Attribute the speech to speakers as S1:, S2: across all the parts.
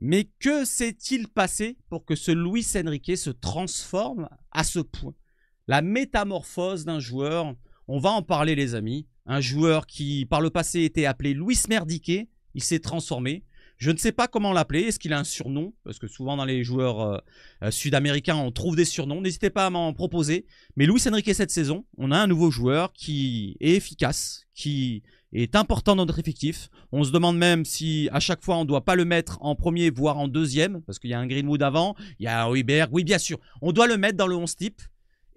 S1: Mais que s'est-il passé pour que ce Luis Enrique se transforme à ce point? La métamorphose d'un joueur, on va en parler les amis. Un joueur qui par le passé était appelé Luis Merdique, il s'est transformé. Je ne sais pas comment l'appeler, est-ce qu'il a un surnom? Parce que souvent dans les joueurs sud-américains on trouve des surnoms, n'hésitez pas à m'en proposer. Mais Luis Enrique cette saison, on a un nouveau joueur qui est efficace, qui est important dans notre effectif. On se demande même si à chaque fois on ne doit pas le mettre en premier voire en deuxième, parce qu'il y a un Greenwood avant, il y a un Højbjerg, oui bien sûr, on doit le mettre dans le 11 type.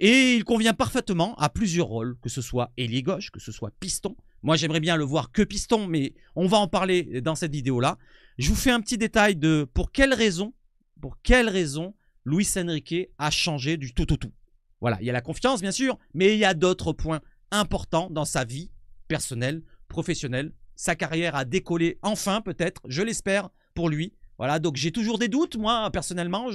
S1: Et il convient parfaitement à plusieurs rôles, que ce soit ailier gauche, que ce soit piston. Moi, j'aimerais bien le voir que piston, mais on va en parler dans cette vidéo-là. Je vous fais un petit détail de pour quelle raison Luis Enrique a changé du tout au tout. Voilà, il y a la confiance, bien sûr, mais il y a d'autres points importants dans sa vie personnelle, professionnelle. Sa carrière a décollé enfin, peut-être, je l'espère, pour lui. Voilà, donc j'ai toujours des doutes, moi, personnellement.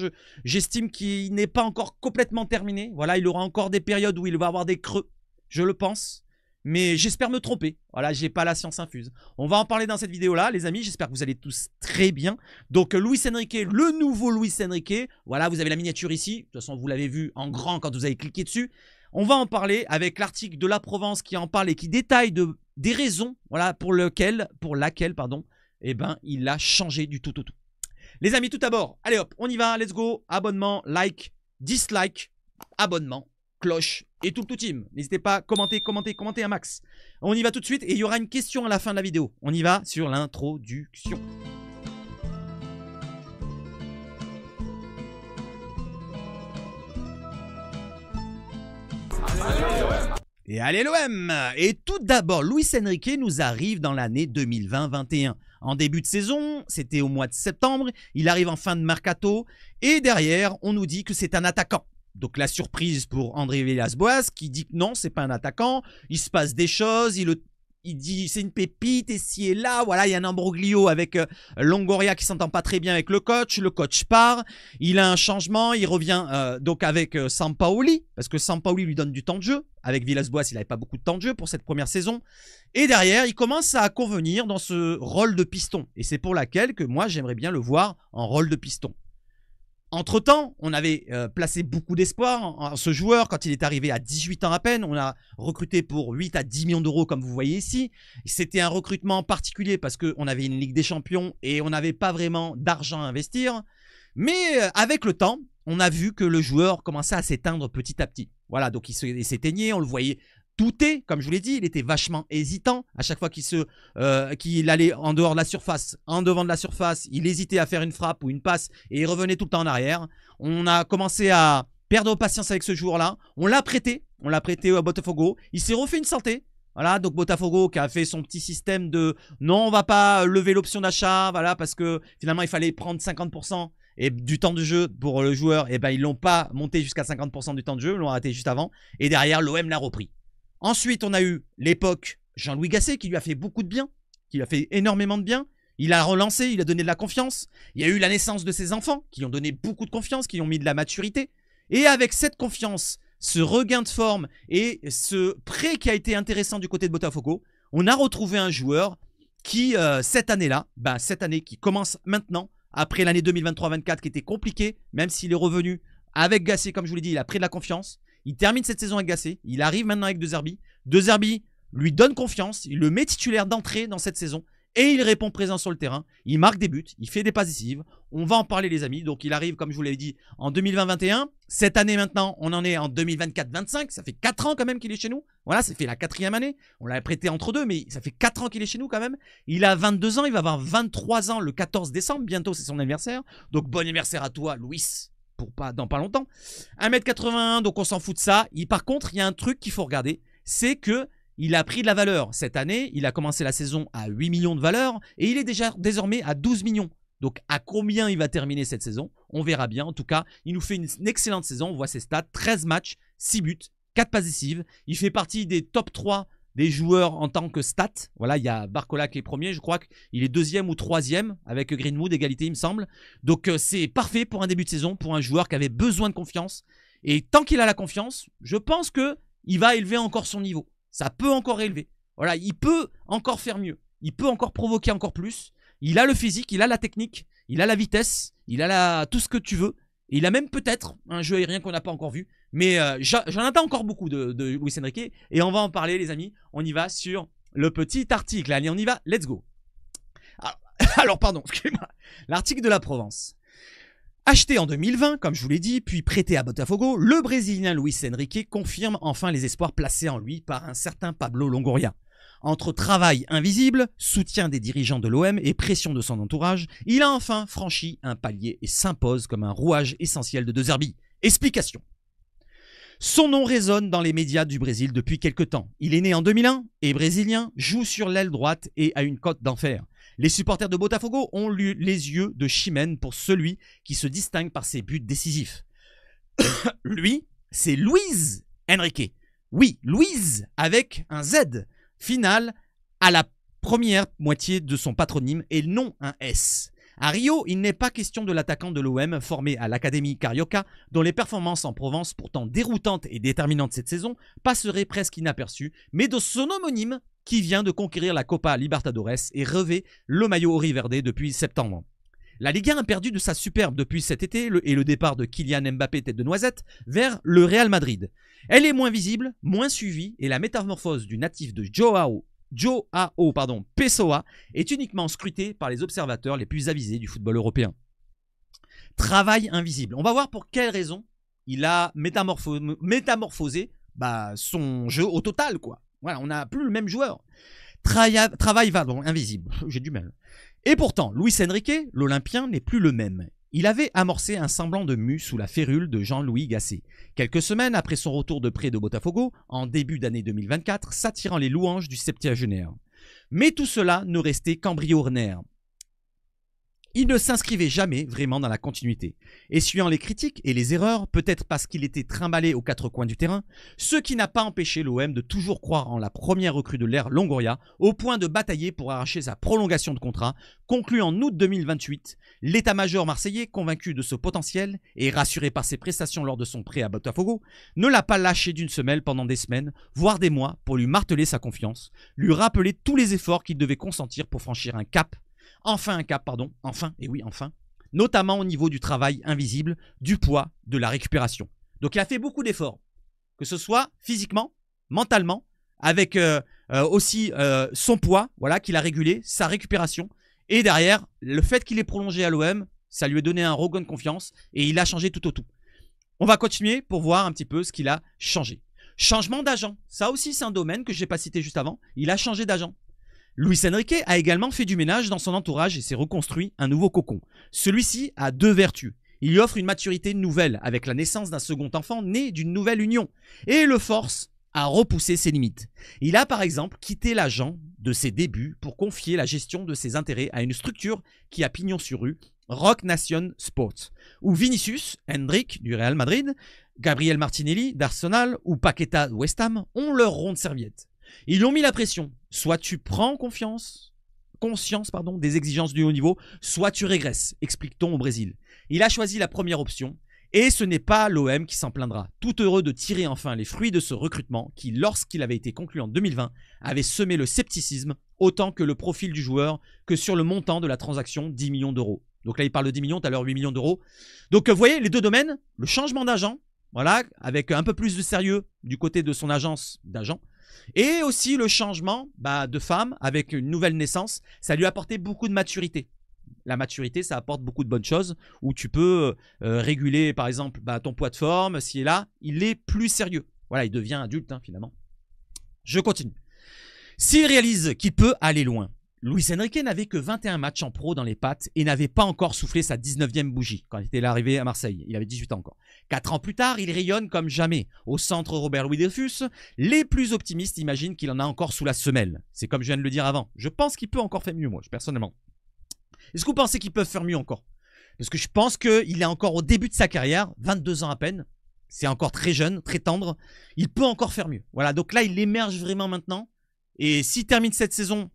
S1: J'estime qu'il n'est pas encore complètement terminé. Voilà, il aura encore des périodes où il va avoir des creux, je le pense. Mais j'espère me tromper. Voilà, j'ai pas la science infuse. On va en parler dans cette vidéo-là, les amis. J'espère que vous allez tous très bien. Donc, Luis Enrique, le nouveau Luis Enrique. Voilà, vous avez la miniature ici. De toute façon, vous l'avez vu en grand quand vous avez cliqué dessus. On va en parler avec l'article de La Provence qui en parle et qui détaille des raisons, voilà, pour laquelle, eh ben, il a changé du tout au tout. Les amis, tout d'abord, allez hop, on y va, let's go. Abonnement, like, dislike, abonnement, cloche et tout le tout team. N'hésitez pas à commenter un max. On y va tout de suite et il y aura une question à la fin de la vidéo. On y va sur l'introduction. Et allez l'OM! Et tout d'abord, Luis Enrique nous arrive dans l'année 2020-21. En début de saison, c'était au mois de septembre, il arrive en fin de mercato, et derrière, on nous dit que c'est un attaquant. Donc la surprise pour André Villas-Boas, qui dit que non, c'est pas un attaquant, il se passe des choses, il dit c'est une pépite, et ci et là, voilà, il y a un imbroglio avec Longoria qui s'entend pas très bien avec le coach part, il a un changement, il revient donc avec Sampaoli, parce que Sampaoli lui donne du temps de jeu, avec Villas-Boas il n'avait pas beaucoup de temps de jeu pour cette première saison, et derrière il commence à convenir dans ce rôle de piston, et c'est pour laquelle que moi j'aimerais bien le voir en rôle de piston. Entre-temps, on avait placé beaucoup d'espoir en ce joueur quand il est arrivé à 18 ans à peine. On a recruté pour 8 à 10 millions d'euros comme vous voyez ici. C'était un recrutement particulier parce qu'on avait une Ligue des Champions et on n'avait pas vraiment d'argent à investir. Mais avec le temps, on a vu que le joueur commençait à s'éteindre petit à petit. Voilà, donc il s'éteignait, on le voyait douter, comme je vous l'ai dit, il était vachement hésitant. À chaque fois qu'il allait en dehors de la surface, en devant de la surface, il hésitait à faire une frappe ou une passe et il revenait tout le temps en arrière. On a commencé à perdre patience avec ce joueur-là. On l'a prêté à Botafogo. Il s'est refait une santé. Voilà, donc Botafogo qui a fait son petit système de non, on va pas lever l'option d'achat, voilà, parce que finalement il fallait prendre 50% et du temps de jeu pour le joueur. Et ben ils l'ont pas monté jusqu'à 50% du temps de jeu, ils l'ont arrêté juste avant. Et derrière, l'OM l'a repris. Ensuite, on a eu l'époque Jean-Louis Gasset qui lui a fait beaucoup de bien, qui lui a fait énormément de bien. Il a relancé, il a donné de la confiance. Il y a eu la naissance de ses enfants qui ont donné beaucoup de confiance, qui ont mis de la maturité. Et avec cette confiance, ce regain de forme et ce prêt qui a été intéressant du côté de Botafogo, on a retrouvé un joueur qui, cette année-là, cette année qui commence maintenant, après l'année 2023-24 qui était compliquée, même s'il est revenu avec Gasset, comme je vous l'ai dit, il a pris de la confiance. Il termine cette saison avec Gasset. Il arrive maintenant avec De Zerbi. De Zerbi lui donne confiance. Il le met titulaire d'entrée dans cette saison. Et il répond présent sur le terrain. Il marque des buts. Il fait des passes décisives. On va en parler les amis. Donc il arrive, comme je vous l'avais dit, en 2020-21. Cette année maintenant, on en est en 2024-25. Ça fait 4 ans quand même qu'il est chez nous. Voilà, ça fait la 4e année. On l'avait prêté entre deux, mais ça fait 4 ans qu'il est chez nous quand même. Il a 22 ans. Il va avoir 23 ans le 14 décembre. Bientôt, c'est son anniversaire. Donc bon anniversaire à toi, Luis. Dans pas longtemps. 1m81, donc on s'en fout de ça. Par contre, il y a un truc qu'il faut regarder, c'est que il a pris de la valeur. Cette année, il a commencé la saison à 8 millions de valeur et il est déjà désormais à 12 millions. Donc à combien il va terminer cette saison? On verra bien. En tout cas, il nous fait une excellente saison. On voit ses stats, 13 matchs, 6 buts, 4 passes décisives. Il fait partie des top 3 des joueurs en tant que stats. Voilà, il y a Barcola qui est premier, je crois qu'il est 2e ou 3e avec Greenwood, égalité il me semble. Donc c'est parfait pour un début de saison, pour un joueur qui avait besoin de confiance. Et tant qu'il a la confiance, je pense qu'il va élever encore son niveau. Ça peut encore élever. Voilà, il peut encore faire mieux. Il peut encore provoquer encore plus. Il a le physique, il a la technique. il a la vitesse, il a tout ce que tu veux. Et il a même peut-être un jeu aérien qu'on n'a pas encore vu. Mais j'en attends encore beaucoup de Luis Enrique. Et on va en parler, les amis. On y va sur le petit article. Allez, on y va. Let's go. Alors pardon, excusez-moi. L'article de la Provence. Acheté en 2020, comme je vous l'ai dit, puis prêté à Botafogo, le Brésilien Luis Enrique confirme enfin les espoirs placés en lui par un certain Pablo Longoria. Entre travail invisible, soutien des dirigeants de l'OM et pression de son entourage, il a enfin franchi un palier et s'impose comme un rouage essentiel de De Zerbi. Explication. Son nom résonne dans les médias du Brésil depuis quelque temps. Il est né en 2001 et brésilien, joue sur l'aile droite et a une cote d'enfer. Les supporters de Botafogo ont eu les yeux de Chimène pour celui qui se distingue par ses buts décisifs. Lui, c'est Luis Enrique. Oui, Luis avec un Z final à la première moitié de son patronyme et non un S. À Rio, il n'est pas question de l'attaquant de l'OM formé à l'Académie Carioca, dont les performances en Provence, pourtant déroutantes et déterminantes cette saison, passeraient presque inaperçues, mais de son homonyme qui vient de conquérir la Copa Libertadores et revêt le maillot auriverde depuis septembre. La Ligue 1 a perdu de sa superbe depuis cet été et le départ de Kylian Mbappé tête de noisette vers le Real Madrid. Elle est moins visible, moins suivie et la métamorphose du natif de Joao Pessoa est uniquement scrutée par les observateurs les plus avisés du football européen. Travail invisible. On va voir pour quelles raisons il a métamorphosé son jeu au total, quoi. Voilà, on n'a plus le même joueur. Travail invisible. J'ai du mal. Et pourtant, Luis Enrique, l'Olympien, n'est plus le même. Il avait amorcé un semblant de mue sous la férule de Jean-Louis Gasset. Quelques semaines après son retour de prêt de Botafogo, en début d'année 2024, s'attirant les louanges du septuagénaire. Mais tout cela ne restait qu'embryonnaire. Il ne s'inscrivait jamais vraiment dans la continuité. Essuyant les critiques et les erreurs, peut-être parce qu'il était trimballé aux quatre coins du terrain, ce qui n'a pas empêché l'OM de toujours croire en la première recrue de l'ère Longoria, au point de batailler pour arracher sa prolongation de contrat, conclue en août 2028. L'état-major marseillais, convaincu de ce potentiel et rassuré par ses prestations lors de son prêt à Botafogo, ne l'a pas lâché d'une semelle pendant des semaines, voire des mois, pour lui marteler sa confiance, lui rappeler tous les efforts qu'il devait consentir pour franchir un cap. Enfin, et oui, enfin, notamment au niveau du travail invisible, du poids, de la récupération. Donc il a fait beaucoup d'efforts, que ce soit physiquement, mentalement, avec aussi son poids, voilà, qu'il a régulé, sa récupération, et derrière, le fait qu'il ait prolongé à l'OM, ça lui a donné un regain de confiance, et il a changé tout au tout. On va continuer pour voir un petit peu ce qu'il a changé. Changement d'agent, ça aussi c'est un domaine que je n'ai pas cité juste avant, il a changé d'agent. Luis Enrique a également fait du ménage dans son entourage et s'est reconstruit un nouveau cocon. Celui-ci a deux vertus. Il lui offre une maturité nouvelle avec la naissance d'un second enfant né d'une nouvelle union et le force à repousser ses limites. Il a par exemple quitté l'agent de ses débuts pour confier la gestion de ses intérêts à une structure qui a pignon sur rue, Rock Nation Sports, où Vinicius, Hendrick du Real Madrid, Gabriel Martinelli d'Arsenal ou Paqueta de West Ham ont leur ronde serviette. Ils lui ont mis la pression. Soit tu prends conscience des exigences du haut niveau, soit tu régresses, explique-t-on au Brésil. Il a choisi la première option et ce n'est pas l'OM qui s'en plaindra. Tout heureux de tirer enfin les fruits de ce recrutement qui, lorsqu'il avait été conclu en 2020, avait semé le scepticisme autant que le profil du joueur que sur le montant de la transaction, 10 millions d'euros. Donc là, il parle de 10 millions, tout à l'heure 8 millions d'euros. Donc vous voyez, les deux domaines, le changement d'agent, voilà, avec un peu plus de sérieux du côté de son agence d'agent, et aussi le changement de femme avec une nouvelle naissance, ça lui a apporté beaucoup de maturité. La maturité, ça apporte beaucoup de bonnes choses où tu peux réguler par exemple ton poids de forme, si et là, il est plus sérieux. Voilà, il devient adulte finalement. Je continue. S'il réalise qu'il peut aller loin, Luis Enrique n'avait que 21 matchs en pro dans les pattes et n'avait pas encore soufflé sa 19e bougie quand il était arrivé à Marseille. Il avait 18 ans encore. 4 ans plus tard, il rayonne comme jamais. Au centre Robert-Louis Dreyfus, les plus optimistes imaginent qu'il en a encore sous la semelle. C'est comme je viens de le dire avant. Je pense qu'il peut encore faire mieux, moi, personnellement. Est-ce que vous pensez qu'ils peuvent faire mieux encore? Parce que je pense qu'il est encore au début de sa carrière, 22 ans à peine. C'est encore très jeune, très tendre. Il peut encore faire mieux. Voilà, donc là, il émerge vraiment maintenant. Et s'il termine cette saison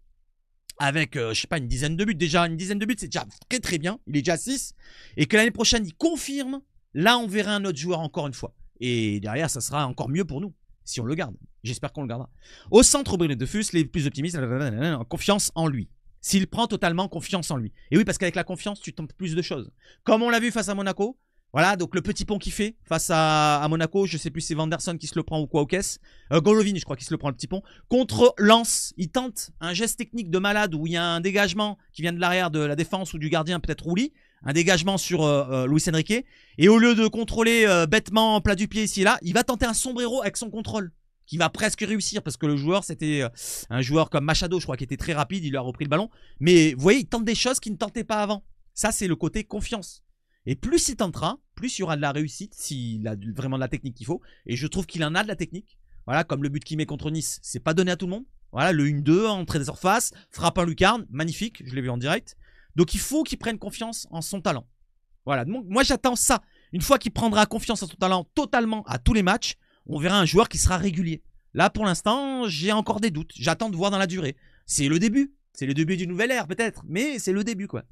S1: avec, je sais pas, une dizaine de buts. Déjà, une dizaine de buts, c'est déjà très très bien. Il est déjà à 6. Et que l'année prochaine, il confirme. Là, on verra un autre joueur encore une fois. Et derrière, ça sera encore mieux pour nous. Si on le garde. J'espère qu'on le gardera. Au centre Bruno de Fus, les plus optimistes, confiance en lui. S'il prend totalement confiance en lui. Et oui, parce qu'avec la confiance, tu tentes plus de choses. Comme on l'a vu face à Monaco. Voilà, donc le petit pont qu'il fait face à Monaco, je sais plus si c'est Vanderson qui se le prend ou quoi au caisse. Golovin, je crois qu'il se le prend le petit pont. Contre Lens, il tente un geste technique de malade où il y a un dégagement qui vient de l'arrière de la défense ou du gardien, peut-être Rouli. Un dégagement sur Luis Enrique. Et au lieu de contrôler bêtement plat du pied ici et là, il va tenter un sombrero avec son contrôle. Qui va presque réussir parce que le joueur, c'était un joueur comme Machado, je crois, qui était très rapide. Il lui a repris le ballon. Mais vous voyez, il tente des choses qu'il ne tentait pas avant. Ça, c'est le côté confiance. Et plus il tentera, plus il y aura de la réussite s'il a vraiment de la technique qu'il faut. Et je trouve qu'il en a de la technique. Voilà, comme le but qu'il met contre Nice, c'est pas donné à tout le monde. Voilà, le 1-2, entrée des surfaces, frappe un lucarne, magnifique, je l'ai vu en direct. Donc il faut qu'il prenne confiance en son talent. Voilà, donc moi j'attends ça. Une fois qu'il prendra confiance en son talent totalement à tous les matchs, on verra un joueur qui sera régulier. Là, pour l'instant, j'ai encore des doutes. J'attends de voir dans la durée. C'est le début. C'est le début d'une nouvelle ère, peut-être. Mais c'est le début, quoi.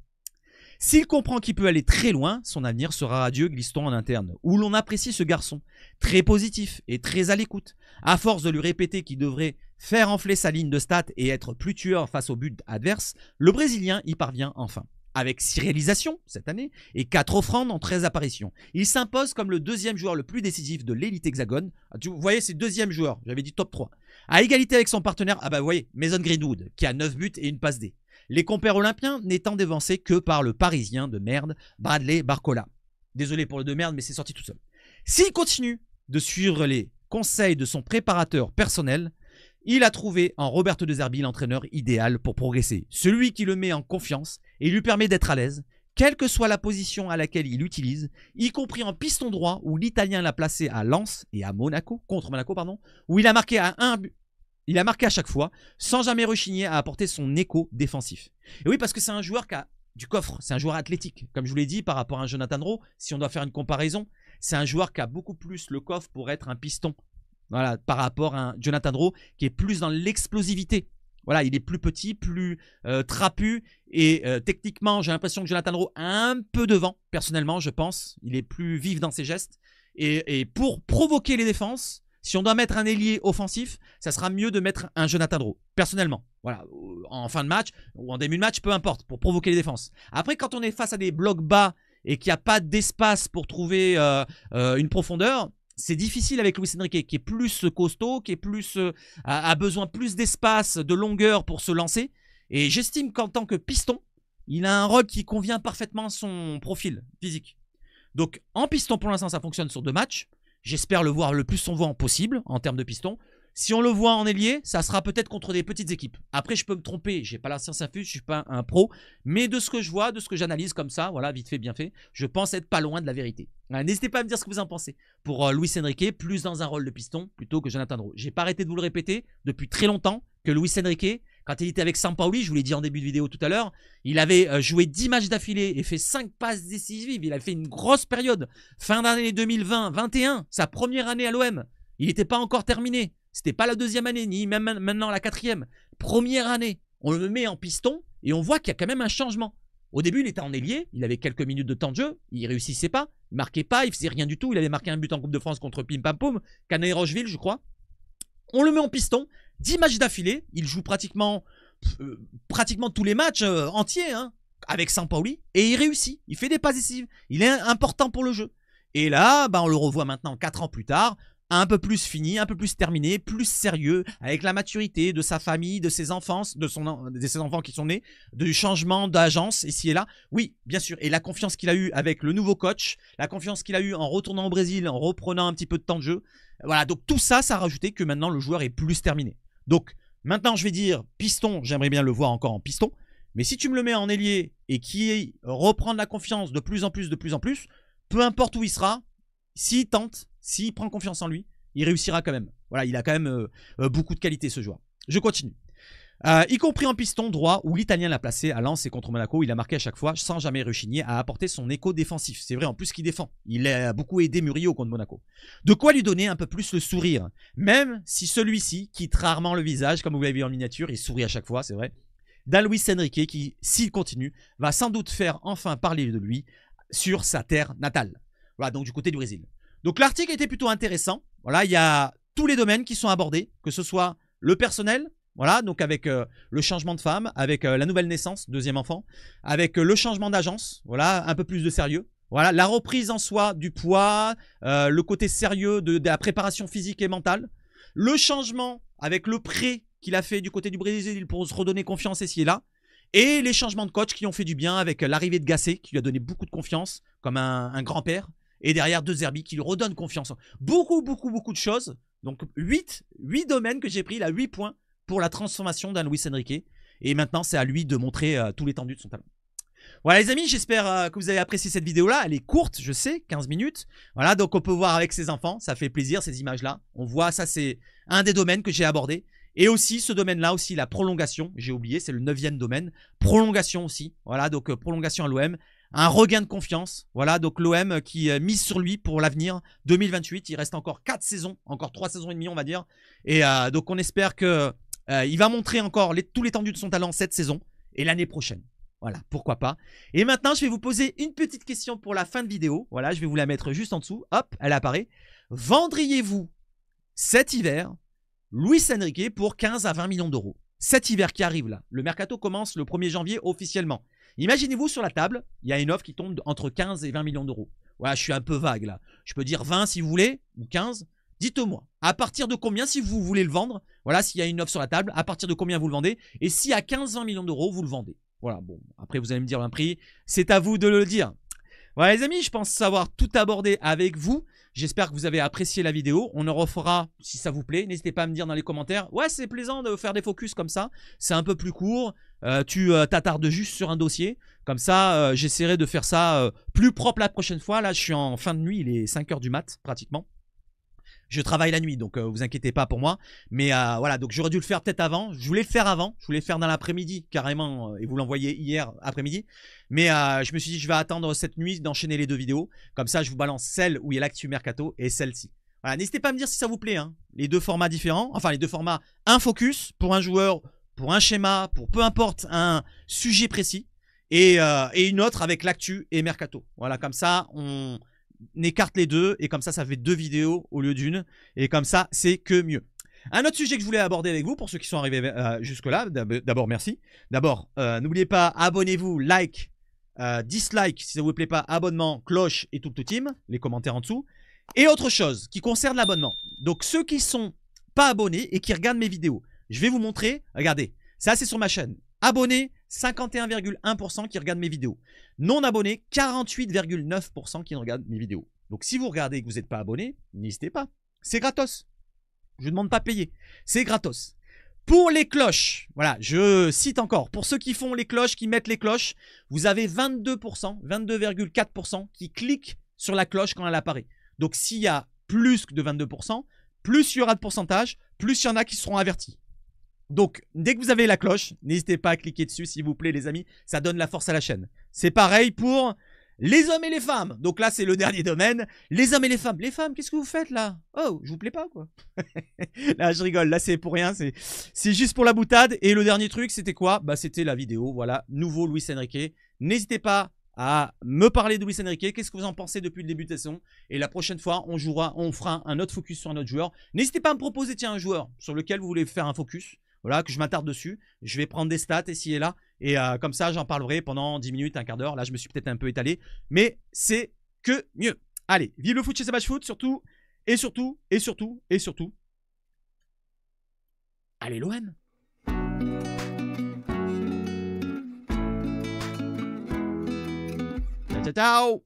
S1: S'il comprend qu'il peut aller très loin, son avenir sera radieux, glisse-t-on en interne. Où l'on apprécie ce garçon, très positif et très à l'écoute. À force de lui répéter qu'il devrait faire enfler sa ligne de stats et être plus tueur face au but adverse, le Brésilien y parvient enfin. Avec 6 réalisations cette année et 4 offrandes en 13 apparitions. Il s'impose comme le deuxième joueur le plus décisif de l'élite hexagone. Vous voyez, c'est deuxième joueur, j'avais dit top 3. À égalité avec son partenaire, vous voyez, Mason Greenwood, qui a 9 buts et une passe D. Les compères olympiens n'étant dévancés que par le Parisien de merde, Bradley Barcola. Désolé pour le de merde, mais c'est sorti tout seul. S'il continue de suivre les conseils de son préparateur personnel, il a trouvé en Roberto De Zerbi l'entraîneur idéal pour progresser. Celui qui le met en confiance et lui permet d'être à l'aise, quelle que soit la position à laquelle il l'utilise, y compris en piston droit où l'Italien l'a placé à Lens et à Monaco, contre Monaco, pardon, où il a marqué à un but. Il a marqué à chaque fois, sans jamais rechigner à apporter son écho défensif. Et oui, parce que c'est un joueur qui a du coffre, c'est un joueur athlétique. Comme je vous l'ai dit, par rapport à un Jonathan Rowe, si on doit faire une comparaison, c'est un joueur qui a beaucoup plus le coffre pour être un piston. Voilà, par rapport à un Jonathan Rowe qui est plus dans l'explosivité. Voilà, il est plus petit, plus trapu et techniquement, j'ai l'impression que Jonathan Rowe a un peu devant, personnellement, je pense. Il est plus vif dans ses gestes. Et pour provoquer les défenses, si on doit mettre un ailier offensif, ça sera mieux de mettre un Jonathan Rowe, personnellement. Voilà, en fin de match ou en début de match, peu importe, pour provoquer les défenses. Après, quand on est face à des blocs bas et qu'il n'y a pas d'espace pour trouver une profondeur, c'est difficile avec Luis Enrique, qui est plus costaud, qui est plus a besoin plus d'espace, de longueur pour se lancer. Et j'estime qu'en tant que piston, il a un rôle qui convient parfaitement à son profil physique. Donc, en piston, pour l'instant, ça fonctionne sur 2 matchs. J'espère le voir le plus souvent possible en termes de piston. Si on le voit en ailier, ça sera peut-être contre des petites équipes. Après, je peux me tromper, j'ai pas la science infuse, je suis pas un pro, mais de ce que je vois, de ce que j'analyse comme ça, voilà, vite fait, bien fait, je pense être pas loin de la vérité. N'hésitez pas à me dire ce que vous en pensez. Pour Luis Enrique, plus dans un rôle de piston plutôt que Jonathan Rowe. J'ai pas arrêté de vous le répéter depuis très longtemps que Luis Enrique, quand il était avec Sampaoli, je vous l'ai dit en début de vidéo tout à l'heure, il avait joué 10 matchs d'affilée et fait 5 passes décisives. Il a fait une grosse période. Fin d'année 2020-21, sa première année à l'OM. Il n'était pas encore terminé. C'était pas la deuxième année, ni même maintenant la 4e. Première année, on le met en piston et on voit qu'il y a quand même un changement. Au début, il était en ailier, il avait quelques minutes de temps de jeu, il réussissait pas, il marquait pas, il faisait rien du tout. Il avait marqué un but en Coupe de France contre Pim Pam Poum, Canet Rocheville, je crois. On le met en piston, 10 matchs d'affilée, il joue pratiquement tous les matchs entiers, hein, avec Sampaoli, et il réussit. Il fait des passes décisives, il est important pour le jeu. Et là, on le revoit maintenant 4 ans plus tard, un peu plus fini, un peu plus terminé, plus sérieux, avec la maturité de sa famille, de ses enfants, de ses enfants qui sont nés, du changement d'agence ici et là. Oui, bien sûr. Et la confiance qu'il a eue avec le nouveau coach, la confiance qu'il a eue en retournant au Brésil, en reprenant un petit peu de temps de jeu. Voilà, donc tout ça, ça a rajouté que maintenant le joueur est plus terminé. Donc maintenant, je vais dire piston, j'aimerais bien le voir encore en piston. Mais si tu me le mets en ailier et qui reprend de la confiance de plus en plus, peu importe où il sera, s'il tente, s'il prend confiance en lui, il réussira quand même. Voilà, il a quand même beaucoup de qualité ce joueur. Je continue. Y compris en piston droit où l'Italien l'a placé à Lens et contre Monaco, il a marqué à chaque fois sans jamais rechigner à apporter son écho défensif. C'est vrai, en plus qu'il défend. Il a beaucoup aidé Murillo contre Monaco. De quoi lui donner un peu plus le sourire, même si celui-ci quitte rarement le visage, comme vous l'avez vu en miniature, il sourit à chaque fois, c'est vrai. D'un Luis Enrique qui, s'il continue, va sans doute faire enfin parler de lui sur sa terre natale. Voilà, donc du côté du Brésil. Donc l'article était plutôt intéressant. Voilà, il y a tous les domaines qui sont abordés, que ce soit le personnel, Voilà, donc avec le changement de femme, avec la nouvelle naissance, deuxième enfant, avec le changement d'agence, voilà, un peu plus de sérieux. Voilà, la reprise en soi du poids, le côté sérieux de la préparation physique et mentale. Le changement avec le prêt qu'il a fait du côté du Brésil pour se redonner confiance ici et là. Et les changements de coach qui ont fait du bien avec l'arrivée de Gasset qui lui a donné beaucoup de confiance comme un grand-père. Et derrière De Zerbi qui lui redonne confiance. Beaucoup de choses. Donc 8 domaines que j'ai pris, là 8 points pour la transformation d'un Luis Enrique. Et maintenant c'est à lui de montrer tout l'étendue de son talent. Voilà les amis, j'espère que vous avez apprécié cette vidéo là. Elle est courte, je sais, 15 minutes. Voilà, donc on peut voir avec ses enfants, ça fait plaisir ces images là. On voit, ça c'est un des domaines que j'ai abordé. Et aussi ce domaine là aussi, la prolongation, j'ai oublié, c'est le 9e domaine. Prolongation aussi, voilà, donc prolongation à l'OM. Un regain de confiance, voilà, donc l'OM qui mise sur lui pour l'avenir 2028. Il reste encore 4 saisons, encore 3 saisons et demie on va dire. Et donc on espère que il va montrer encore tout l'étendue de son talent cette saison et l'année prochaine. Voilà, pourquoi pas. Et maintenant, je vais vous poser une petite question pour la fin de vidéo. Voilà, je vais vous la mettre juste en dessous. Hop, elle apparaît. Vendriez-vous cet hiver Luis Enrique pour 15 à 20 millions d'euros? Cet hiver qui arrive là. Le mercato commence le 1er janvier officiellement. Imaginez-vous sur la table, il y a une offre qui tombe entre 15 et 20 millions d'euros. Voilà, je suis un peu vague là. Je peux dire 20 si vous voulez, ou 15. Dites-moi, à partir de combien si vous voulez le vendre? Voilà, s'il y a une offre sur la table, à partir de combien vous le vendez? Et si à 15-20 millions d'euros, vous le vendez? Voilà, bon, après vous allez me dire un prix, c'est à vous de le dire. Voilà les amis, je pense savoir tout aborder avec vous. J'espère que vous avez apprécié la vidéo. On en refera si ça vous plaît. N'hésitez pas à me dire dans les commentaires. Ouais, c'est plaisant de faire des focus comme ça. C'est un peu plus court. Tu t'attardes juste sur un dossier. Comme ça, j'essaierai de faire ça plus propre la prochaine fois. Là, je suis en fin de nuit. Il est 5 h du mat pratiquement. Je travaille la nuit, donc vous inquiétez pas pour moi. Mais voilà, donc j'aurais dû le faire peut-être avant. Je voulais le faire avant. Je voulais le faire dans l'après-midi, carrément. Et vous l'envoyez hier après-midi. Mais je me suis dit, je vais attendre cette nuit d'enchaîner les 2 vidéos. Comme ça, je vous balance celle où il y a l'actu mercato et celle-ci. Voilà, n'hésitez pas à me dire si ça vous plaît. Hein. Les 2 formats différents. Enfin, les 2 formats. Un focus pour un joueur, pour un schéma, pour peu importe un sujet précis. Et une autre avec l'actu et mercato. Voilà, comme ça, on écarte les 2 et comme ça fait 2 vidéos au lieu d'une et comme ça c'est que mieux. Un autre sujet que je voulais aborder avec vous pour ceux qui sont arrivés jusque là, d'abord merci. D'abord n'oubliez pas, abonnez-vous, like, dislike si ça vous plaît pas, abonnement, cloche et tout le team, les commentaires en dessous. Et autre chose qui concerne l'abonnement, donc ceux qui sont pas abonnés et qui regardent mes vidéos, je vais vous montrer, regardez, ça c'est sur ma chaîne. Abonnés, 51,1% qui regardent mes vidéos. Non abonnés, 48,9% qui regardent mes vidéos. Donc si vous regardez et que vous n'êtes pas abonné, n'hésitez pas. C'est gratos. Je ne demande pas payer. C'est gratos. Pour les cloches, voilà, je cite encore. Pour ceux qui font les cloches, qui mettent les cloches, vous avez 22%, 22,4% qui cliquent sur la cloche quand elle apparaît. Donc s'il y a plus de 22%, plus il y aura de pourcentage, plus il y en a qui seront avertis. Donc, dès que vous avez la cloche, n'hésitez pas à cliquer dessus, s'il vous plaît, les amis. Ça donne la force à la chaîne. C'est pareil pour les hommes et les femmes. Donc là, c'est le dernier domaine. Les hommes et les femmes. Les femmes, qu'est-ce que vous faites là? Oh, je vous plais pas, quoi. Là, je rigole. Là, c'est pour rien. C'est juste pour la boutade. Et le dernier truc, c'était quoi? Bah, c'était la vidéo. Voilà, nouveau Luis Enrique. N'hésitez pas à me parler de Luis Enrique. Qu'est-ce que vous en pensez depuis le début de la saison? Et la prochaine fois, on fera un autre focus sur un autre joueur. N'hésitez pas à me proposer, tiens, un joueur sur lequel vous voulez faire un focus. Voilà, que je m'attarde dessus. Je vais prendre des stats ici et là. Et comme ça, j'en parlerai pendant 10 minutes, un quart d'heure. Là, je me suis peut-être un peu étalé. Mais c'est que mieux. Allez, vive le foot chez Savage Foot, surtout. Et surtout, et surtout, et surtout. Allez, l'OM. Ciao, ciao, ciao.